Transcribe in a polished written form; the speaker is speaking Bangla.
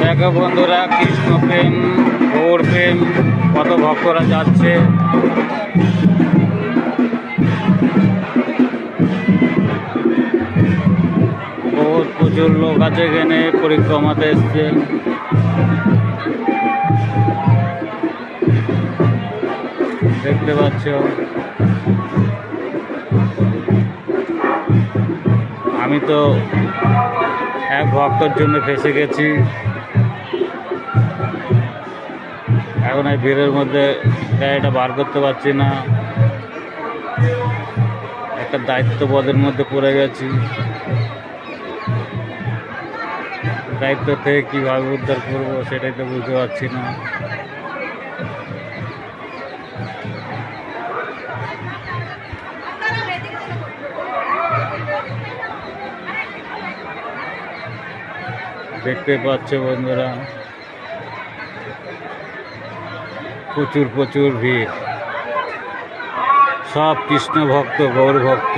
দেখো বন্ধুরা, কৃষ্ণ প্রেম, গৌর প্রেম, কত ভক্তরা যাচ্ছে। বহুত প্রচুর লোক আছে এখানে, পরিক্রমাতে এসছে। দেখতে পাচ্ছ, আমি তো এক ভক্তর জন্য ফেসে গেছি। এখন এই ভিড়ের মধ্যে গাড়িটা বার করতে পারছি না। একটা দায়িত্ববোধের মধ্যে পড়ে গেছি। দায়িত্ব থেকে কীভাবে উদ্ধার করবো সেটাই তো বুঝতে পারছি না। দেখতে পাচ্ছ বন্ধুরা, প্রচুর ভিড়। সব কৃষ্ণ ভক্ত, গৌর ভক্ত।